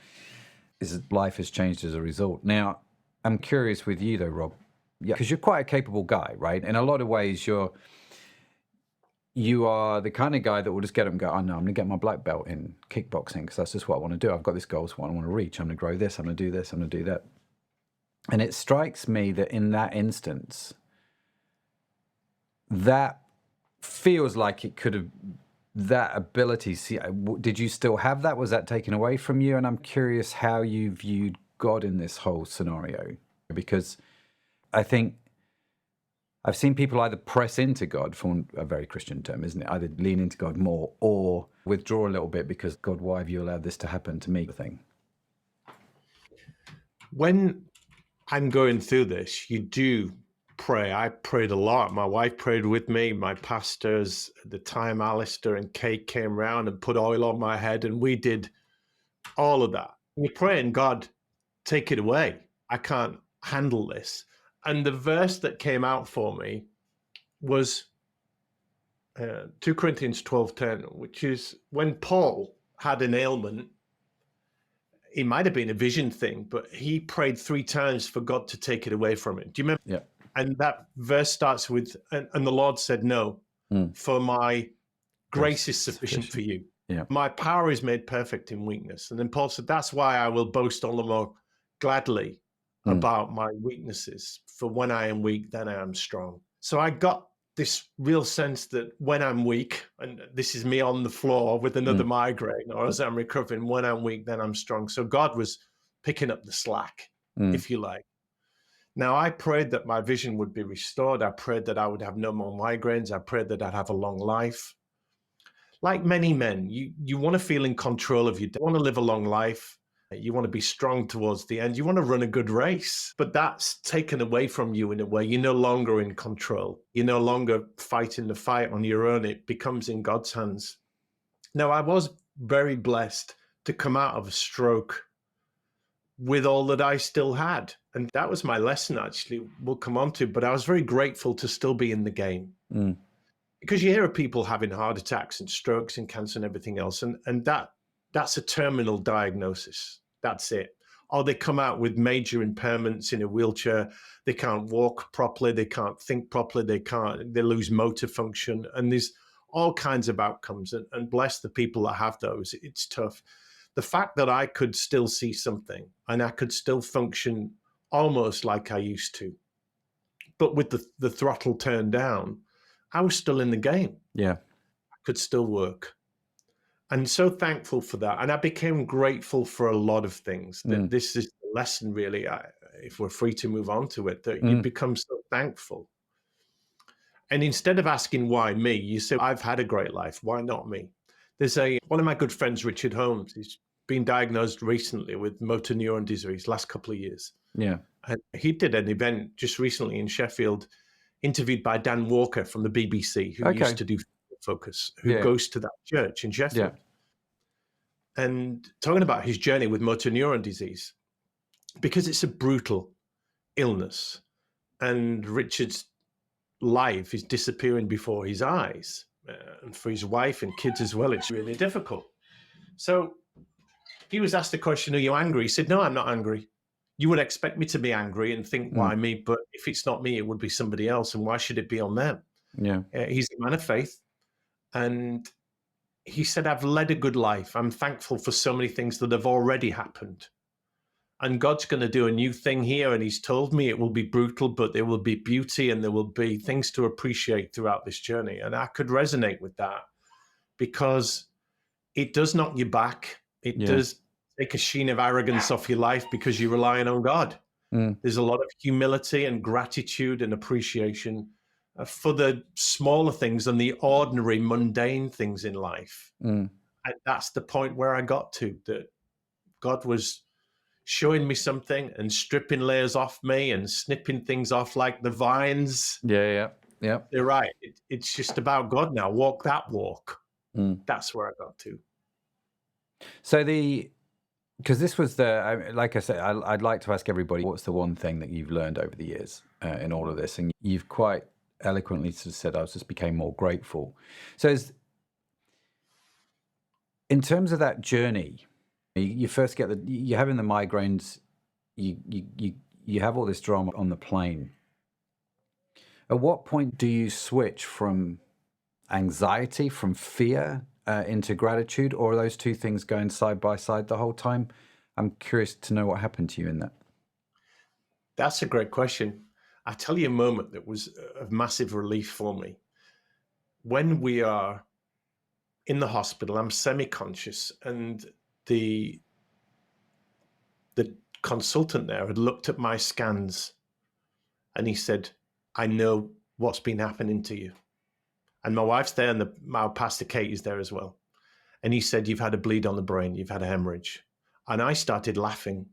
His life has changed as a result. Now, I'm curious with you though, Rob, because you're quite a capable guy, right? In a lot of ways, you are the kind of guy that will just get up and go, oh no, I'm going to get my black belt in kickboxing because that's just what I want to do. I've got this goal, it's what I want to reach. I'm going to grow this, I'm going to do this, I'm going to do that. And it strikes me that in that instance, that feels like it could have, that ability, did you still have that? Was that taken away from you? And I'm curious how you viewed God in this whole scenario, because I think I've seen people either press into God, for a very Christian term, isn't it? Either lean into God more or withdraw a little bit because, God, why have you allowed this to happen to me? Thing. When I'm going through this, you do pray. I prayed a lot. My wife prayed with me. My pastors at the time, Alistair and Kate, came round and put oil on my head, and we did all of that. You're praying, God, take it away. I can't handle this. And the verse that came out for me was 2 Corinthians 12:10, which is when Paul had an ailment. It might have been a vision thing, but he prayed 3 times for God to take it away from him. Do you remember? Yeah. And that verse starts with, and the Lord said, no, for my grace is sufficient for you. Yeah. My power is made perfect in weakness. And then Paul said, that's why I will boast all the more gladly about my weaknesses. For when I am weak, then I am strong. So I got this real sense that when I'm weak, and this is me on the floor with another migraine, or as I'm recovering, when I'm weak, then I'm strong. So God was picking up the slack, if you like. Now, I prayed that my vision would be restored. I prayed that I would have no more migraines. I prayed that I'd have a long life. Like many men, you want to feel in control of your day. You want to live a long life. You want to be strong towards the end. You want to run a good race, but that's taken away from you in a way. You're no longer in control. You're no longer fighting the fight on your own. It becomes in God's hands. Now, I was very blessed to come out of a stroke with all that I still had. And that was my lesson, actually, we'll come on to, but I was very grateful to still be in the game. Because you hear of people having heart attacks and strokes and cancer and everything else, and that's a terminal diagnosis. That's it. Or they come out with major impairments in a wheelchair. They can't walk properly. They can't think properly. They lose motor function. And there's all kinds of outcomes. And bless the people that have those. It's tough. The fact that I could still see something and I could still function almost like I used to, but with the throttle turned down, I was still in the game. Yeah. I could still work. And so thankful for that. And I became grateful for a lot of things. That this is the lesson, really, if we're free to move on to it, that you become so thankful. And instead of asking why me, you say, I've had a great life. Why not me? There's one of my good friends, Richard Holmes. He's been diagnosed recently with motor neuron disease, last couple of years. Yeah. And he did an event just recently in Sheffield, interviewed by Dan Walker from the BBC, who used to do Focus, who goes to that church in Sheffield. And talking about his journey with motor neuron disease, because it's a brutal illness and Richard's life is disappearing before his eyes. And for his wife and kids as well, it's really difficult. So he was asked the question, are you angry? He said, no, I'm not angry. You would expect me to be angry and think, why me? But if it's not me, it would be somebody else. And why should it be on them? Yeah. He's a man of faith. And he said, I've led a good life. I'm thankful for so many things that have already happened. And God's going to do a new thing here. And he's told me it will be brutal, but there will be beauty and there will be things to appreciate throughout this journey. And I could resonate with that because it does knock you back. It does take a sheen of arrogance off your life because you're relying on God. There's a lot of humility and gratitude and appreciation for the smaller things and the ordinary, mundane things in life. And that's the point where I got to, that God was showing me something and stripping layers off me and snipping things off like the vines. Yeah. You're right. It's just about God now. Walk that walk. That's where I got to. So because this was like I said, I'd like to ask everybody, what's the one thing that you've learned over the years in all of this? And you've quite eloquently said, I just became more grateful. So in terms of that journey, you first get you're having the migraines, you you have all this drama on the plane. At what point do you switch from anxiety, from fear into gratitude, or are those two things going side by side the whole time? I'm curious to know what happened to you in that. That's a great question. I tell you a moment that was of massive relief for me. When we are in the hospital, I'm semi-conscious, and the consultant there had looked at my scans and he said, I know what's been happening to you. And my wife's there, and my pastor Kate is there as well. And he said, you've had a bleed on the brain, you've had a hemorrhage. And I started laughing.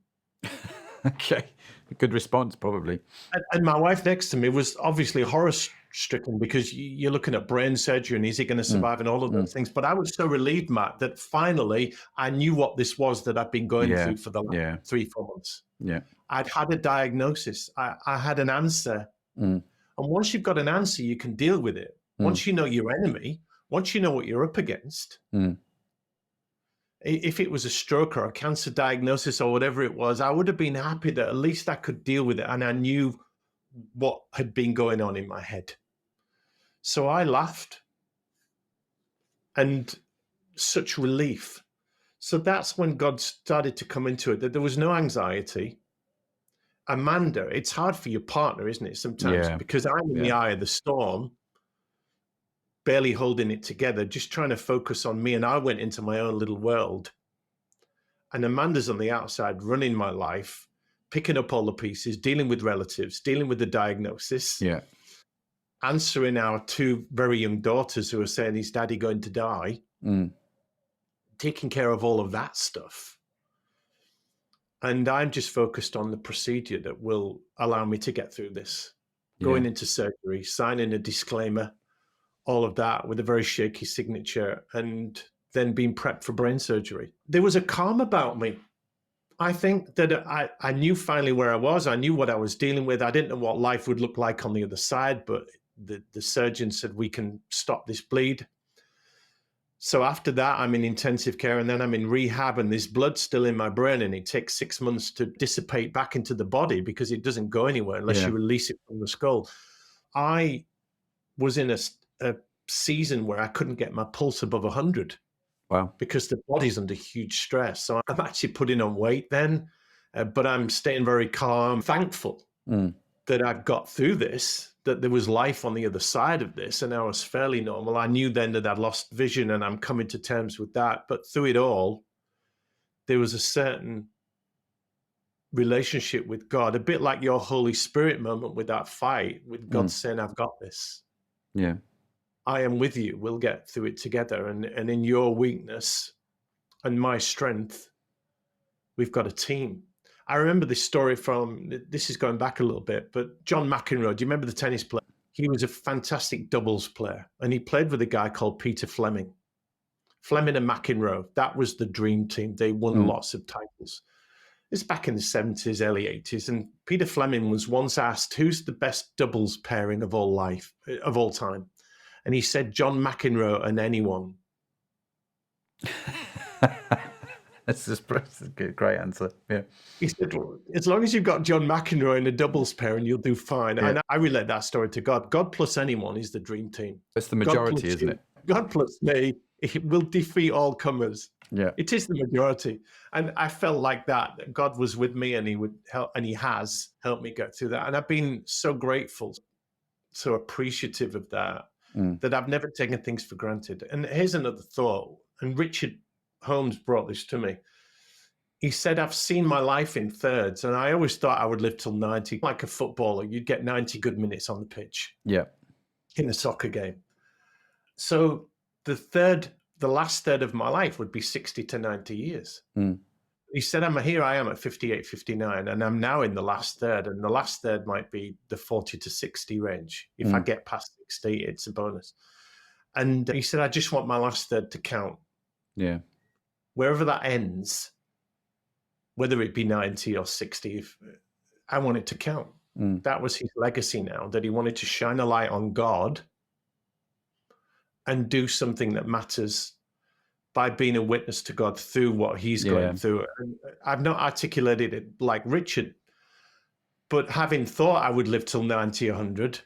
Okay, good response, probably. And my wife next to me was obviously horror-stricken, because you're looking at brain surgery and is he going to survive and all of those things. But I was so relieved, Matt, that finally I knew what this was that I've been going through for the last 3-4 months. Yeah, I'd had a diagnosis. I had an answer. And once you've got an answer, you can deal with it. Once you know your enemy, once you know what you're up against, if it was a stroke or a cancer diagnosis or whatever it was, I would have been happy that at least I could deal with it. And I knew what had been going on in my head. So I laughed, and such relief. So that's when God started to come into it, that there was no anxiety. Amanda, it's hard for your partner, isn't it, sometimes? Yeah. Because I'm in the eye of the storm, barely holding it together, just trying to focus on me. And I went into my own little world. And Amanda's on the outside running my life, picking up all the pieces, dealing with relatives, dealing with the diagnosis, answering our 2 very young daughters who are saying, is daddy going to die? Taking care of all of that stuff. And I'm just focused on the procedure that will allow me to get through this. Going into surgery, signing a disclaimer, all of that with a very shaky signature, and then being prepped for brain surgery. There was a calm about me. I think that I knew finally where I was. I knew what I was dealing with. I didn't know what life would look like on the other side, but the surgeon said, we can stop this bleed. So after that, I'm in intensive care, and then I'm in rehab, and there's blood still in my brain, and it takes 6 months to dissipate back into the body because it doesn't go anywhere unless you release it from the skull. I was in a season where I couldn't get my pulse above 100. Wow. Because the body's under huge stress. So I'm actually putting on weight then, but I'm staying very calm, thankful that I've got through this, that there was life on the other side of this, and I was fairly normal. I knew then that I'd lost vision, and I'm coming to terms with that. But through it all, there was a certain relationship with God, a bit like your Holy Spirit moment with that fight, with God saying, I've got this. Yeah. I am with you. We'll get through it together. And in your weakness and my strength, we've got a team. I remember this story this is going back a little bit, but John McEnroe, do you remember the tennis player? He was a fantastic doubles player, and he played with a guy called Peter Fleming. Fleming and McEnroe, that was the dream team. They won lots of titles. It's back in the 70s, early 80s. And Peter Fleming was once asked, who's the best doubles pairing of all time? And he said, John McEnroe and anyone. That's a great answer. Yeah. He said, well, as long as you've got John McEnroe in a doubles pair, and you'll do fine. Yeah. And I relate that story to God. God plus anyone is the dream team. It's the majority, isn't it? God plus me, it will defeat all comers. Yeah. It is the majority. And I felt like that God was with me, and he would help, and he has helped me get through that. And I've been so grateful, so appreciative of that, that I've never taken things for granted. And here's another thought. And Richard Holmes brought this to me. He said, I've seen my life in thirds, and I always thought I would live till 90. Like a footballer, you'd get 90 good minutes on the pitch. Yeah. In a soccer game. So the last third of my life would be 60 to 90 years. He said, here I am at 58, 59, and I'm now in the last third, and the last third might be the 40 to 60 range. If I get past 60, it's a bonus. And he said, I just want my last third to count. Yeah. Wherever that ends, whether it be 90 or 60, I want it to count. That was his legacy now, that he wanted to shine a light on God and do something that matters by being a witness to God through what he's going through. And I've not articulated it like Richard, But having thought I would live till 90, 100,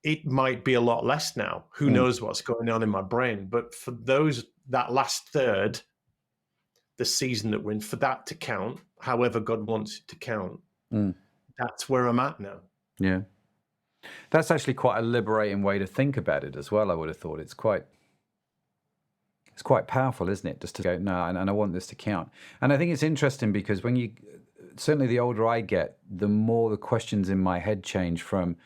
it might be a lot less now. Who knows what's going on in my brain? But for that last third, the season that we're in, for that to count, however God wants it to count, that's where I'm at now. Yeah. That's actually quite a liberating way to think about it as well, I would have thought. It's quite powerful, isn't it? Just to go, no, and I want this to count. And I think it's interesting because certainly the older I get, the more the questions in my head change from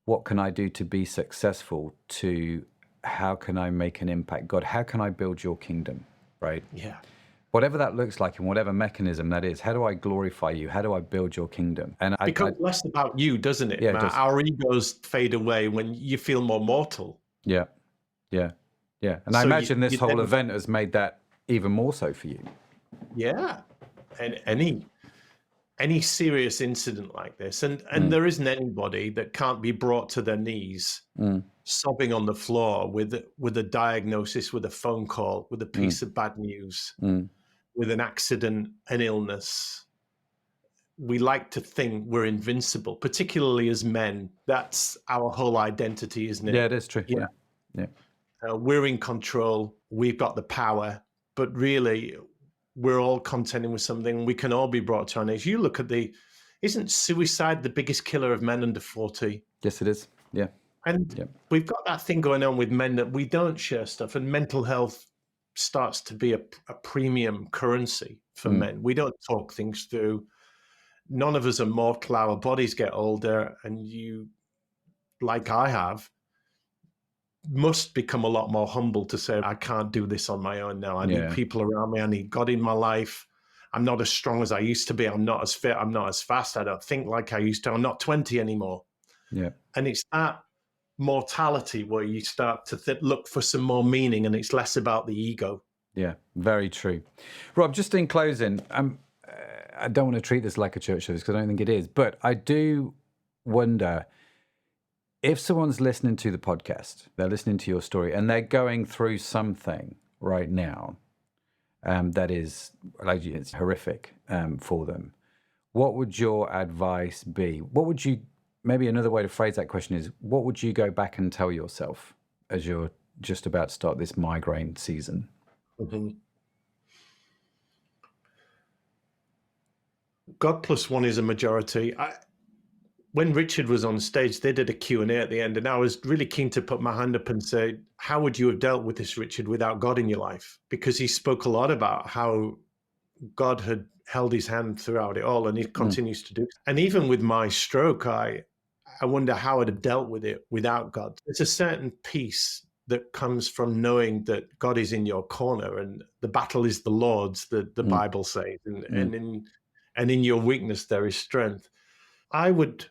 what can I do to be successful to how can I make an impact? God, how can I build your kingdom, right? Yeah. Whatever that looks like and whatever mechanism that is, how do I glorify you? How do I build your kingdom? And it becomes less about you, doesn't it, yeah, Matt? Our egos fade away when you feel more mortal. Yeah, yeah, yeah. And so I imagine this whole event has made that even more so for you. Yeah. And any serious incident like this, and there isn't anybody that can't be brought to their knees sobbing on the floor with a diagnosis, with a phone call, with a piece of bad news, with an accident, an illness. We like to think we're invincible, particularly as men. That's our whole identity, isn't it? Yeah, it is true. Yeah. We're in control. We've got the power, but really we're all contending with something. We can all be brought to our knees. You look at isn't suicide the biggest killer of men under 40? Yes, it is. Yeah. And we've got that thing going on with men that we don't share stuff, and mental health starts to be a premium currency for men. We don't talk things through. None of us are mortal. Our bodies get older, and you, like I have, must become a lot more humble to say, I can't do this on my own now. I need people around me. I need God in my life. I'm not as strong as I used to be. I'm not as fit. I'm not as fast. I don't think like I used to. I'm not 20 anymore. Yeah. And it's that mortality where you start to look for some more meaning, and it's less about the ego. Yeah, very true. Rob, just in closing, I don't want to treat this like a church service because I don't think it is, but I do wonder if someone's listening to the podcast, they're listening to your story, and they're going through something right now that is, like, it's horrific for them. What would your advice be? Maybe another way to phrase that question is, what would you go back and tell yourself as you're just about to start this migraine season? Mm-hmm. God plus one is a majority. When Richard was on stage, they did a Q&A at the end, and I was really keen to put my hand up and say, how would you have dealt with this, Richard, without God in your life? Because he spoke a lot about how God had held his hand throughout it all, and he continues to do. And even with my stroke, I wonder how I'd have dealt with it without God. There's a certain peace that comes from knowing that God is in your corner, and the battle is the Lord's, the Bible says, and in your weakness there is strength. I would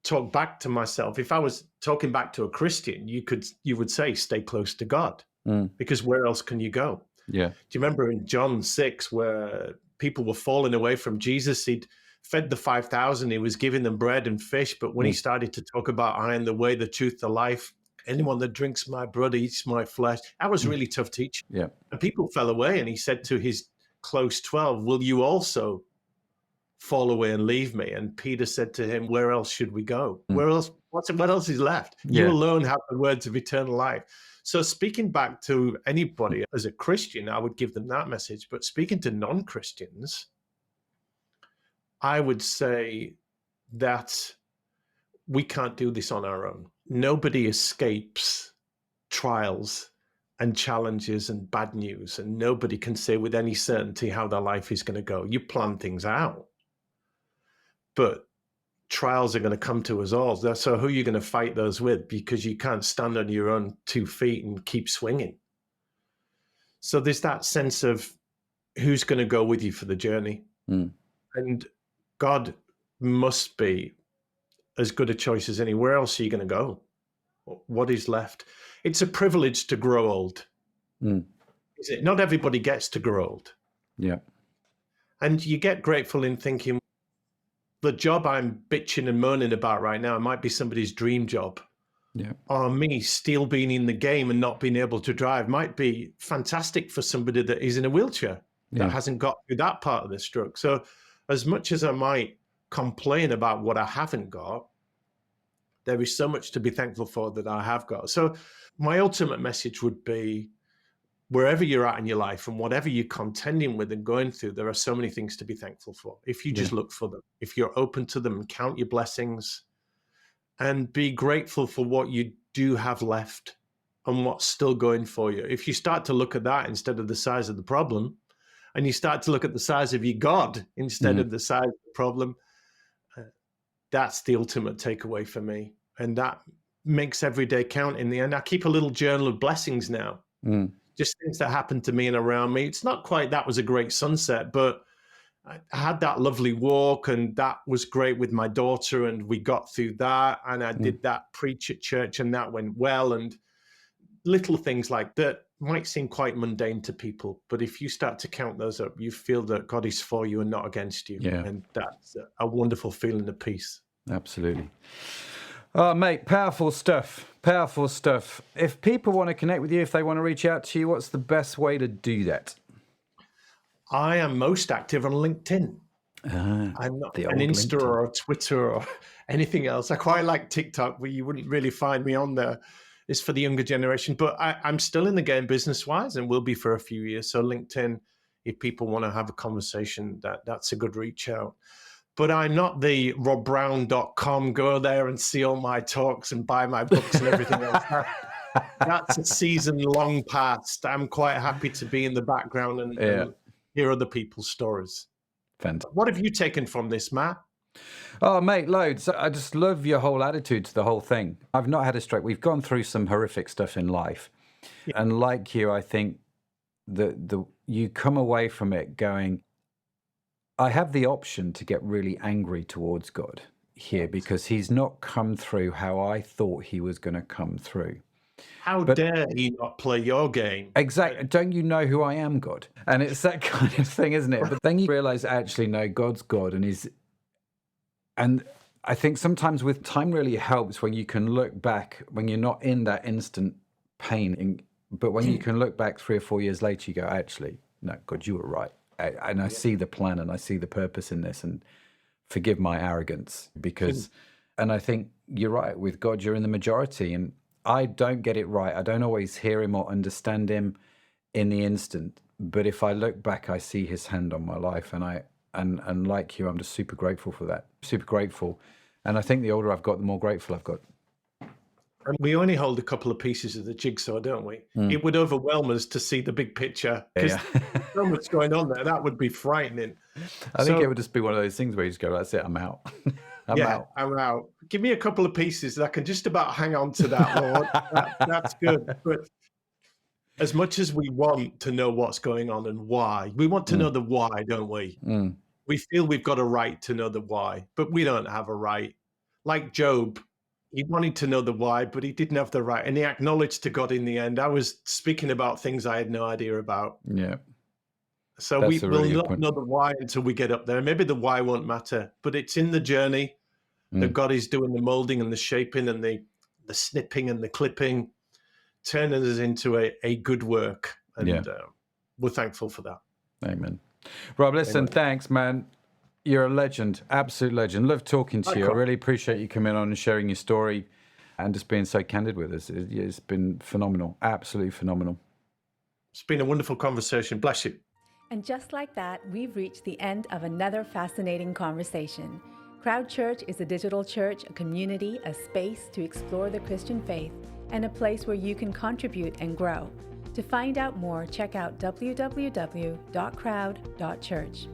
talk back to myself. If I was talking back to a Christian, you would say, stay close to God, because where else can you go? Yeah. Do you remember in John 6 where people were falling away from Jesus? He'd fed the 5,000. He was giving them bread and fish. But when he started to talk about I am the way, the truth, the life, anyone that drinks my blood, eats my flesh, that was really tough teaching. Yeah. And people fell away. And he said to his close 12, will you also fall away and leave me? And Peter said to him, where else should we go? Where else? What else is left? You alone have the words of eternal life. So speaking back to anybody as a Christian, I would give them that message. But speaking to non-Christians, I would say that we can't do this on our own. Nobody escapes trials and challenges and bad news, and nobody can say with any certainty how their life is going to go. You plan things out, but trials are going to come to us all. So who are you going to fight those with? Because you can't stand on your own 2 feet and keep swinging. So there's that sense of who's going to go with you for the journey. And God must be as good a choice as any. Where else are you going to go? What is left? It's a privilege to grow old. Is it? Not everybody gets to grow old. Yeah. And you get grateful in thinking, the job I'm bitching and moaning about right now might be somebody's dream job. Yeah. Or me still being in the game and not being able to drive might be fantastic for somebody that is in a wheelchair that hasn't got through that part of the stroke. So as much as I might complain about what I haven't got, there is so much to be thankful for that I have got. So my ultimate message would be, wherever you're at in your life and whatever you're contending with and going through, there are so many things to be thankful for. If you just look for them, if you're open to them and count your blessings and be grateful for what you do have left and what's still going for you. If you start to look at that instead of the size of the problem, and you start to look at the size of your God instead of the size of the problem, that's the ultimate takeaway for me. And that makes every day count in the end. I keep a little journal of blessings now, just things that happened to me and around me. It's not quite that was a great sunset, but I had that lovely walk, and that was great with my daughter, and we got through that, and I did that preach at church, and that went well. And little things like that might seem quite mundane to people, but if you start to count those up, you feel that God is for you and not against you. And that's a wonderful feeling of peace. Absolutely. Oh, mate, powerful stuff. Powerful stuff. If people want to connect with you, if they want to reach out to you, what's the best way to do that? I am most active on LinkedIn. I'm not an Insta LinkedIn. Or a Twitter or anything else. I quite like TikTok, but you wouldn't really find me on there. It's for the younger generation, but I'm still in the game business-wise and will be for a few years. So LinkedIn, if people want to have a conversation, that's a good reach out. But I'm not the robbrown.com, go there and see all my talks and buy my books and everything else. That's a season long past. I'm quite happy to be in the background and hear other people's stories. Fantastic. What have you taken from this, Matt? Oh, mate, loads. I just love your whole attitude to the whole thing. I've not had a stroke. We've gone through some horrific stuff in life. And like you, I think that you come away from it going, I have the option to get really angry towards God here because he's not come through how I thought he was going to come through. How dare he not play your game? Exactly. Don't you know who I am, God? And it's that kind of thing, isn't it? But then you realize, actually, no, God's God, and I think sometimes with time really helps when you can look back, when you're not in that instant pain, but when you can look back 3 or 4 years later, you go, actually, no, God, you were right. And I see the plan and I see the purpose in this, and forgive my arrogance and I think you're right. With God, you're in the majority, and I don't get it right. I don't always hear him or understand him in the instant. But if I look back, I see his hand on my life, and like you, I'm just super grateful for that. Super grateful. And I think the older I've got, the more grateful I've got. And we only hold a couple of pieces of the jigsaw, don't we? It would overwhelm us to see the big picture because there's so much going on there. That would be frightening. I think it would just be one of those things where you just go, that's it, I'm out. I'm out. Give me a couple of pieces that I can just about hang on to that, Lord. That's good. But as much as we want to know what's going on and why, we want to know the why, don't we? We feel we've got a right to know the why, but we don't have a right. Like Job, he wanted to know the why, but he didn't have the right. And he acknowledged to God in the end. I was speaking about things I had no idea about. Yeah. So we will not know the why until we get up there. Maybe the why won't matter, but it's in the journey that God is doing the molding and the shaping and the snipping and the clipping, turning us into a good work. And we're thankful for that. Amen. Rob, listen, thanks, man. You're a legend, absolute legend. Love talking to you. I really appreciate you coming on and sharing your story and just being so candid with us. It's been phenomenal, absolutely phenomenal. It's been a wonderful conversation. Bless you. And just like that, we've reached the end of another fascinating conversation. Crowd Church is a digital church, a community, a space to explore the Christian faith, and a place where you can contribute and grow. To find out more, check out www.crowd.church.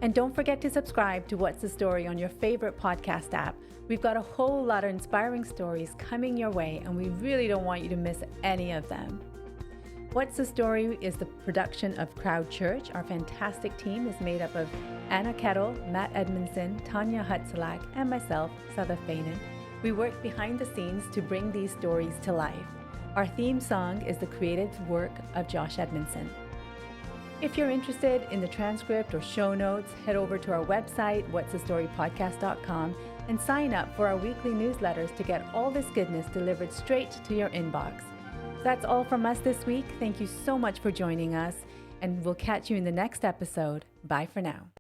And don't forget to subscribe to What's the Story on your favorite podcast app. We've got a whole lot of inspiring stories coming your way, and we really don't want you to miss any of them. What's the Story is the production of Crowd Church. Our fantastic team is made up of Anna Kettle, Matt Edmondson, Tanya Hutzelack, and myself, Sutha Fainin. We work behind the scenes to bring these stories to life. Our theme song is the creative work of Josh Edmondson. If you're interested in the transcript or show notes, head over to our website, what'sthestorypodcast.com, and sign up for our weekly newsletters to get all this goodness delivered straight to your inbox. That's all from us this week. Thank you so much for joining us, and we'll catch you in the next episode. Bye for now.